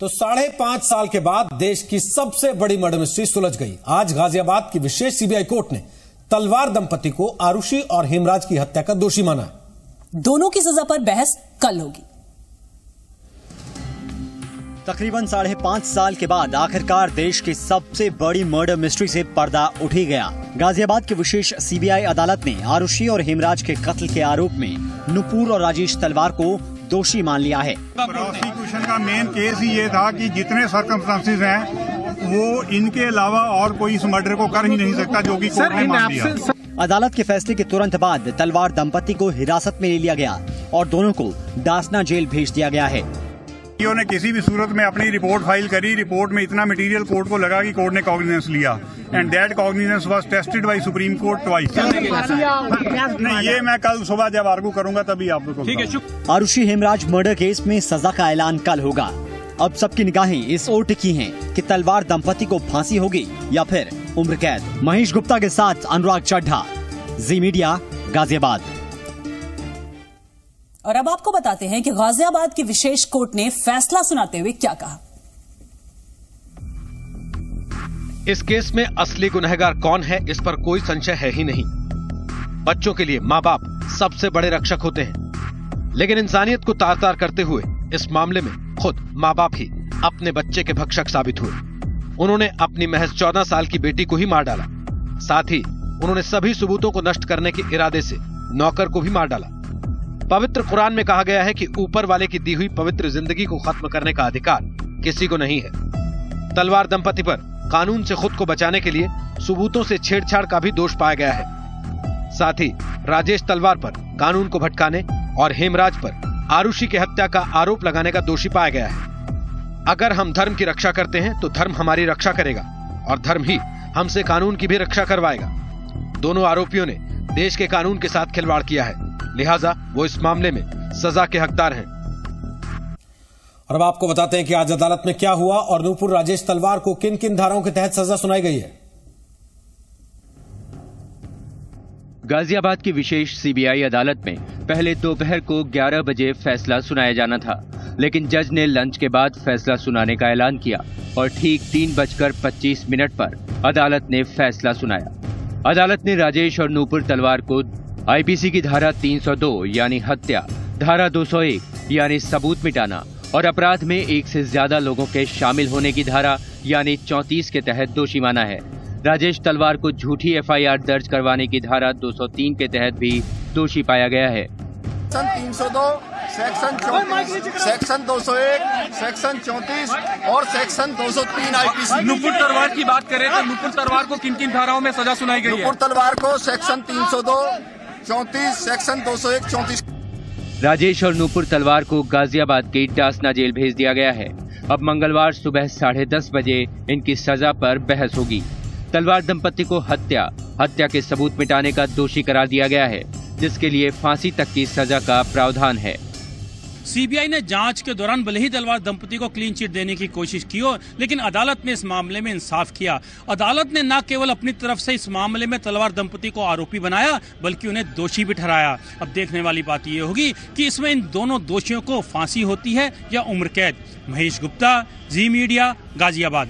तो 5.5 साल के बाद देश की सबसे बड़ी मर्डर मिस्ट्री सुलझ गई। आज गाजियाबाद की विशेष सीबीआई कोर्ट ने तलवार दंपति को आरुषि और हेमराज की हत्या का दोषी माना है। दोनों की सजा पर बहस कल होगी। तकरीबन 5.5 साल के बाद आखिरकार देश की सबसे बड़ी मर्डर मिस्ट्री से पर्दा उठ ही गया। गाजियाबाद की विशेष सीबीआई अदालत ने आरुषि और हेमराज के कत्ल के आरोप में नुपुर और राजेश तलवार को दोषी मान लिया है। प्रोसिक्यूशन का मेन केस ही ये था कि जितने सर्कमस्टांसेस हैं वो इनके अलावा और कोई इस मर्डर को कर ही नहीं सकता, जो कि कोर्ट ने मान लिया। अदालत के फैसले के तुरंत बाद तलवार दंपति को हिरासत में ले लिया गया और दोनों को दासना जेल भेज दिया गया है। ने किसी भी सूरत में अपनी रिपोर्ट फाइल करी। रिपोर्ट में इतना मटेरियल कोर्ट को लगा कि कोर्ट ने कॉग्निजेंस लिया and that cognizance was tested by supreme court twice. नहीं, ये मैं कल सुबह जब आर्गू करूंगा तभी आप लोगों को। आरुषि हेमराज मर्डर केस में सजा का ऐलान कल होगा। अब सबकी निगाहें इस ओर टिकी हैं कि तलवार दंपति को फांसी होगी या फिर उम्र कैद। महेश गुप्ता के साथ अनुराग चड्ढा, जी मीडिया, गाजियाबाद। और अब आपको बताते हैं कि गाजियाबाद की विशेष कोर्ट ने फैसला सुनाते हुए क्या कहा। इस केस में असली गुनहगार कौन है, इस पर कोई संशय है ही नहीं। बच्चों के लिए माँ बाप सबसे बड़े रक्षक होते हैं, लेकिन इंसानियत को तार तार करते हुए इस मामले में खुद माँ बाप ही अपने बच्चे के भक्षक साबित हुए। उन्होंने अपनी महज 14 साल की बेटी को ही मार डाला। साथ ही उन्होंने सभी सबूतों को नष्ट करने के इरादे से नौकर को भी मार डाला। पवित्र कुरान में कहा गया है कि ऊपर वाले की दी हुई पवित्र जिंदगी को खत्म करने का अधिकार किसी को नहीं है। तलवार दंपति पर कानून से खुद को बचाने के लिए सबूतों से छेड़छाड़ का भी दोष पाया गया है। साथ ही राजेश तलवार पर कानून को भटकाने और हेमराज पर आरुषि की हत्या का आरोप लगाने का दोषी पाया गया है। अगर हम धर्म की रक्षा करते हैं तो धर्म हमारी रक्षा करेगा और धर्म ही हमसे कानून की भी रक्षा करवाएगा। दोनों आरोपियों ने देश के कानून के साथ खिलवाड़ किया है, लिहाजा वो इस मामले में सजा के हकदार हैं। और अब आपको बताते हैं कि आज अदालत में क्या हुआ और नुपुर राजेश तलवार को किन किन धाराओं के तहत सजा सुनाई गई है। गाजियाबाद की विशेष सीबीआई अदालत में पहले दोपहर को 11 बजे फैसला सुनाया जाना था, लेकिन जज ने लंच के बाद फैसला सुनाने का ऐलान किया और ठीक 3:25 पर अदालत ने फैसला सुनाया। अदालत ने राजेश और नुपुर तलवार को आईपीसी की धारा 302 यानी हत्या, धारा 201 यानी सबूत मिटाना और अपराध में एक से ज्यादा लोगों के शामिल होने की धारा यानी 34 के तहत दोषी माना है। राजेश तलवार को झूठी एफआईआर दर्ज करवाने की धारा 203 के तहत भी दोषी पाया गया है। सेक्शन 302, सेक्शन 34, सेक्शन 201, सेक्शन 34 और सेक्शन 203 आईपीसी। नुपुर तलवार की बात करें तो नुपुर तलवार को किन किन धाराओं में सजा सुनाई गई है? नुपुर तलवार को सेक्शन 302, 34, सेक्शन 201, 34। राजेश और नुपुर तलवार को गाजियाबाद की दासना जेल भेज दिया गया है। अब मंगलवार सुबह 10:30 बजे इनकी सजा पर बहस होगी। तलवार दंपति को हत्या के सबूत मिटाने का दोषी करार दिया गया है, जिसके लिए फांसी तक की सजा का प्रावधान है। सीबीआई ने जांच के दौरान भले ही तलवार दंपति को क्लीन चिट देने की कोशिश की हो, लेकिन अदालत ने इस मामले में इंसाफ किया। अदालत ने न केवल अपनी तरफ से इस मामले में तलवार दंपति को आरोपी बनाया, बल्कि उन्हें दोषी भी ठहराया। अब देखने वाली बात यह होगी कि इसमें इन दोनों दोषियों को फांसी होती है या उम्र कैद। महेश गुप्ता, जी मीडिया, गाजियाबाद।